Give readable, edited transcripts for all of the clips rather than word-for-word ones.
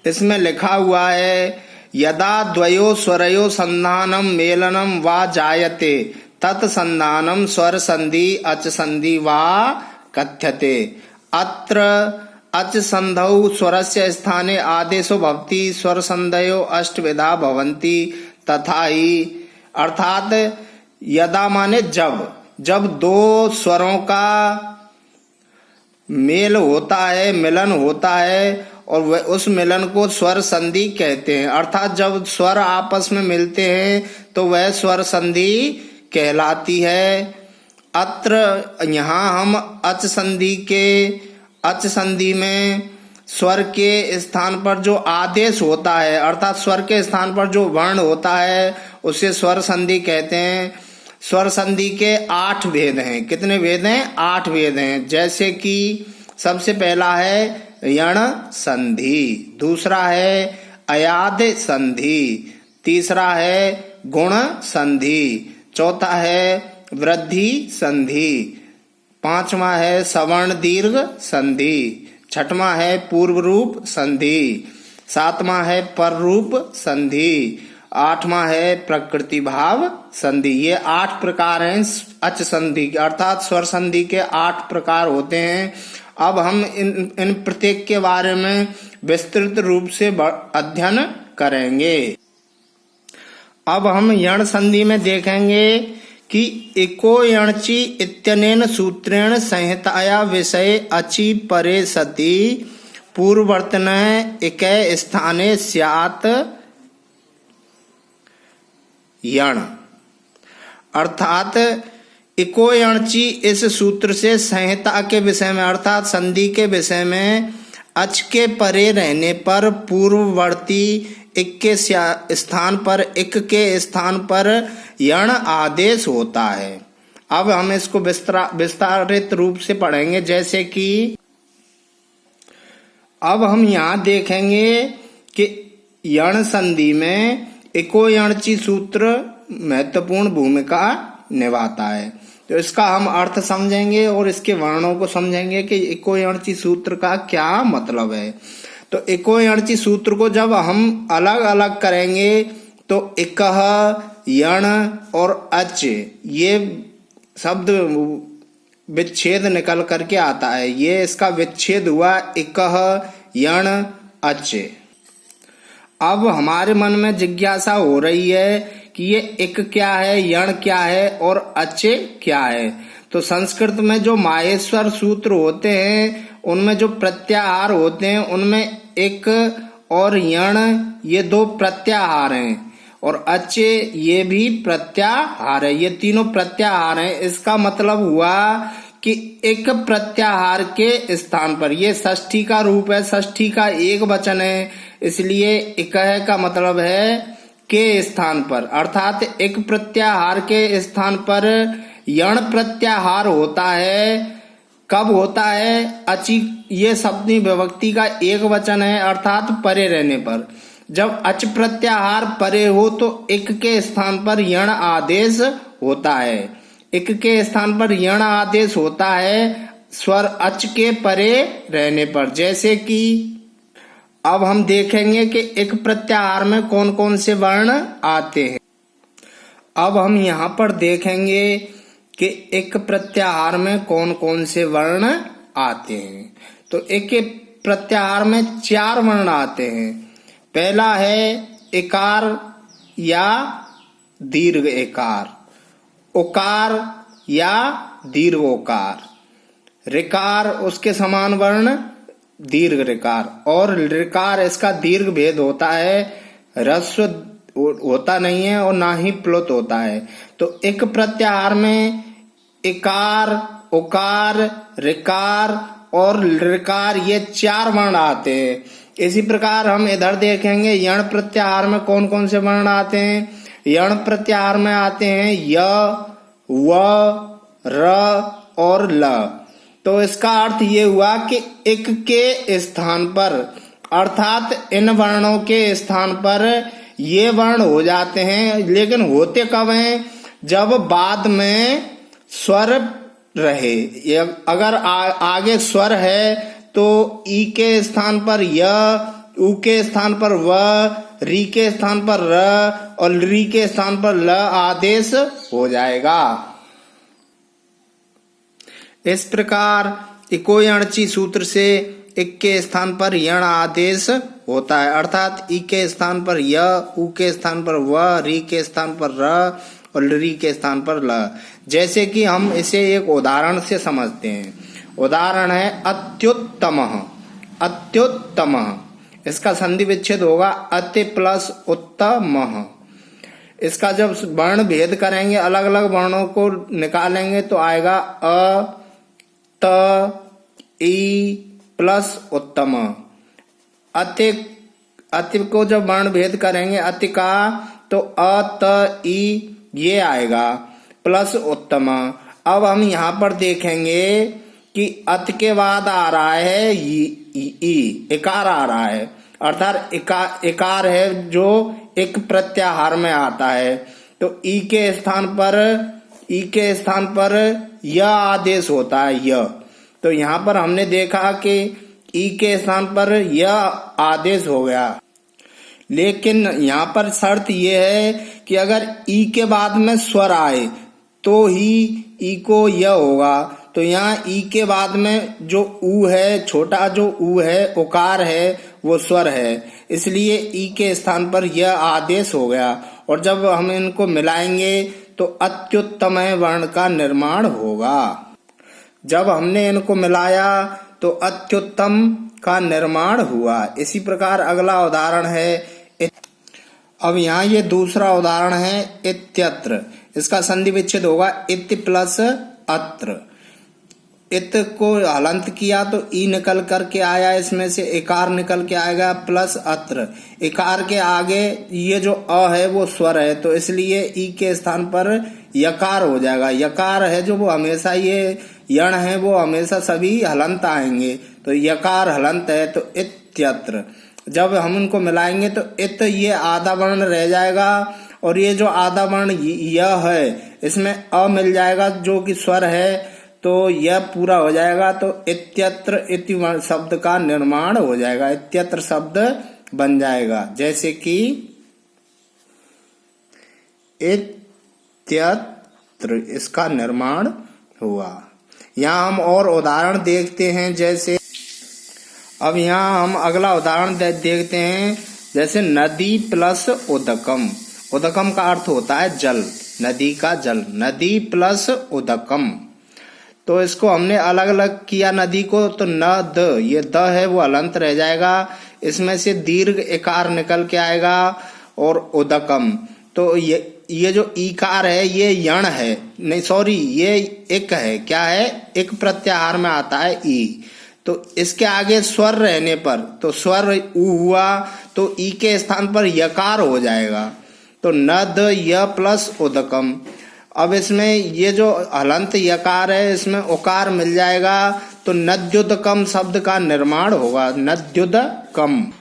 इसमें लिखा हुआ है यदा द्वयो स्वरयो संधानम मेलनम वा जायते तत्संधानम स्वर संधि अच संधि वा कथ्यते। अत्र अच संधौ स्वरस्य स्थाने आदेशो भवति स्वर संधयो अष्टविधा भवन्ति तथा ही। अर्थात यदा माने जब दो स्वरों का मेल होता है, मिलन होता है, और वह उस मिलन को स्वर संधि कहते हैं। अर्थात जब स्वर आपस में मिलते हैं तो वह स्वर संधि कहलाती है। अत्र यहाँ हम अच संधि में स्वर के स्थान पर जो आदेश होता है, अर्थात स्वर के स्थान पर जो वर्ण होता है उसे स्वर संधि कहते हैं। स्वर संधि के 8 भेद हैं। कितने भेद हैं? 8 भेद हैं। जैसे कि सबसे पहला है यण संधि, दूसरा है अयाद संधि, तीसरा है गुण संधि, चौथा है वृद्धि संधि, पांचवा है सवर्ण दीर्घ संधि, छठवां है पूर्व रूप संधि, सातवां है पर रूप संधि, आठवां है प्रकृति भाव संधि। ये 8 प्रकार हैं अच संधि, अर्थात स्वर संधि के 8 प्रकार होते हैं। अब हम इन प्रत्येक के बारे में विस्तृत रूप से अध्ययन करेंगे। अब हम यण संधि में देखेंगे कि एको यणचि इत्यनेन सूत्रेण संहिताया विषय अचि परे सति पूर्ववर्तने इकै स्थाने स्यात् यण। अर्थात इको यणचि इस सूत्र से संहिता के विषय में अर्थात संधि के विषय में अच के परे रहने पर पूर्ववर्ती इक के स्थान पर इक के स्थान पर यण आदेश होता है। अब हम इसको विस्तारित रूप से पढ़ेंगे। जैसे कि अब हम यहाँ देखेंगे कि यण संधि में इको यणचि सूत्र महत्वपूर्ण भूमिका निभाता है। तो इसका हम अर्थ समझेंगे और इसके वर्णों को समझेंगे कि इको यणचि सूत्र का क्या मतलब है। तो इको यणचि सूत्र को जब हम अलग अलग करेंगे तो इकह, यण और अच ये शब्द विच्छेद निकल करके आता है। ये इसका विच्छेद हुआ इकह, यण, अच। अब हमारे मन में जिज्ञासा हो रही है कि ये इक क्या है, यण क्या है और अच क्या है। तो संस्कृत में जो माहेश्वर सूत्र होते हैं उनमें जो प्रत्याहार होते हैं उनमें इक और यण ये 2 प्रत्याहार हैं और अच ये भी प्रत्याहार है। ये तीनों प्रत्याहार हैं। इसका मतलब हुआ कि एक प्रत्याहार के स्थान पर, ये षष्ठी का रूप है, षष्ठी का एक वचन है, इसलिए इकह का मतलब है के स्थान पर, अर्थात एक प्रत्याहार के स्थान पर यण प्रत्याहार होता है। कब होता है? अचि ये सप्तमी विभक्ति का एक वचन है, अर्थात परे रहने पर। जब अच प्रत्याहार परे हो तो इक के स्थान पर यण आदेश होता है। इक के स्थान पर यण आदेश होता है स्वर अच के परे रहने पर। जैसे कि अब हम देखेंगे कि एक प्रत्याहार में कौन कौन से वर्ण आते हैं। अब हम यहाँ पर देखेंगे कि एक प्रत्याहार में कौन कौन से वर्ण आते हैं। तो एक प्रत्याहार में 4 वर्ण आते हैं। पहला है इकार या दीर्घ इकार, उकार या दीर्घ उकार, ऋकार उसके समान वर्ण दीर्घ ऋकार, और ऋकार इसका दीर्घ भेद होता है, ह्रस्व होता नहीं है और ना ही प्लुत होता है। तो एक प्रत्याहार में इकार, उकार, ऋकार और ऋकार ये 4 वर्ण आते हैं। इसी प्रकार हम इधर देखेंगे यण प्रत्याहार में कौन कौन से वर्ण आते हैं। यण प्रत्याहार में आते हैं य, व, र और ल। तो इसका अर्थ ये हुआ कि इक के स्थान पर अर्थात इन वर्णों के स्थान पर ये वर्ण हो जाते हैं। लेकिन होते कब हैं? जब बाद में स्वर रहे। अगर आगे स्वर है तो ई के स्थान पर य, उ के स्थान पर व, री के स्थान पर र और री के स्थान पर ल आदेश हो जाएगा। इस प्रकार इको यणची सूत्र से इक के स्थान पर यण आदेश होता है, अर्थात ई के स्थान पर य, उ के स्थान पर व, री के स्थान पर र और री के स्थान पर ल। जैसे कि हम इसे एक उदाहरण से समझते हैं। उदाहरण है अत्युत्तमः। अत्युत्तमः, इसका संधि विच्छेद होगा अति प्लस उत्तमः। इसका जब वर्ण भेद करेंगे, अलग अलग वर्णों को निकालेंगे तो आएगा अ, त, ई प्लस उत्तम। अति, अति को जब वर्ण भेद करेंगे अति का तो अ, त, ई ये आएगा प्लस उत्तम। अब हम यहाँ पर देखेंगे कि अत के बाद आ रहा है ई, इकार आ रहा है, अर्थात इकार है जो एक प्रत्याहार में आता है। तो ई के स्थान पर य आदेश होता है, य। तो यहाँ पर हमने देखा कि ई के स्थान पर य आदेश हो गया, लेकिन यहाँ पर शर्त यह है कि अगर ई के बाद में स्वर आए तो ही ई को य होगा। तो यहाँ ई के बाद में जो ऊ है, छोटा जो ऊ है, उकार है, वो स्वर है, इसलिए ई के स्थान पर यह आदेश हो गया। और जब हम इनको मिलाएंगे तो अत्युत्तम वर्ण का निर्माण होगा। जब हमने इनको मिलाया तो अत्युत्तम का निर्माण हुआ। इसी प्रकार अगला उदाहरण है, अब यहाँ ये दूसरा उदाहरण है इत्यत्र। इसका संधि विच्छेद होगा इत्य प्लस अत्र। इत को हलंत किया तो ई निकल करके आया, इसमें से इकार निकल के आएगा प्लस अत्र। इकार के आगे ये जो अ है वो स्वर है, तो इसलिए ई के स्थान पर यकार हो जाएगा। यकार है जो वो हमेशा, ये यण है वो हमेशा सभी हलंत आएंगे, तो यकार हलंत है, तो इत्यत्र। जब हम इनको मिलाएंगे तो इत ये आधा वर्ण रह जाएगा और ये जो आधा वर्ण यह है इसमें अ मिल जाएगा जो कि स्वर है, तो यह पूरा हो जाएगा। तो इत्यत्र इति शब्द का निर्माण हो जाएगा, इत्यत्र शब्द बन जाएगा। जैसे कि इत्यत्र, इसका निर्माण हुआ। यहाँ हम और उदाहरण देखते हैं। जैसे अब यहाँ हम अगला उदाहरण देखते हैं, जैसे नदी प्लस उदकम। उदकम का अर्थ होता है जल, नदी का जल। नदी प्लस उदकम, तो इसको हमने अलग अलग किया नदी को, तो न द, ये द है वो अलंत रह जाएगा, इसमें से दीर्घ इकार निकल के आएगा। और उदकम, तो ये जो ईकार है ये यण है, नहीं सॉरी ये एक है, क्या है, एक प्रत्याहार में आता है ई। तो इसके आगे स्वर रहने पर, तो स्वर उ हुआ तो ई के स्थान पर यकार हो जाएगा। तो नद य प्लस उदकम। अब इसमें ये जो हलंत यकार है इसमें उकार मिल जाएगा, तो नद्युदकम शब्द का निर्माण होगा, नद्युदकम।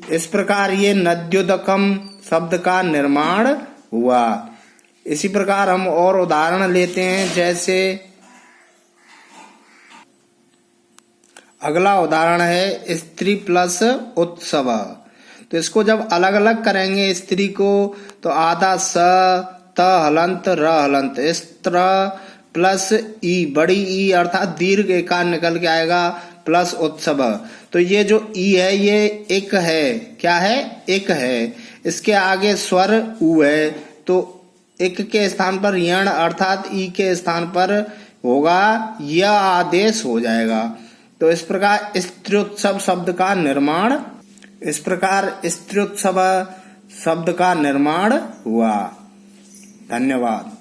इस प्रकार ये नद्युदकम शब्द का निर्माण हुआ। इसी प्रकार हम और उदाहरण लेते हैं। जैसे अगला उदाहरण है स्त्री प्लस उत्सव। तो इसको जब अलग अलग करेंगे स्त्री को, तो आधा स, त हलंत, र हलंत, स्त्र प्लस ई, बड़ी ई अर्थात दीर्घ एकार निकल के आएगा, प्लस उत्सव। तो ये जो ई है ये एक है, क्या है, एक है। इसके आगे स्वर उ है, तो एक के स्थान पर यण अर्थात ई के स्थान पर होगा यह आदेश हो जाएगा। तो इस प्रकार स्त्र्योत्सव शब्द का निर्माण, इस प्रकार स्त्र्योत्सव शब्द का निर्माण हुआ। धन्यवाद।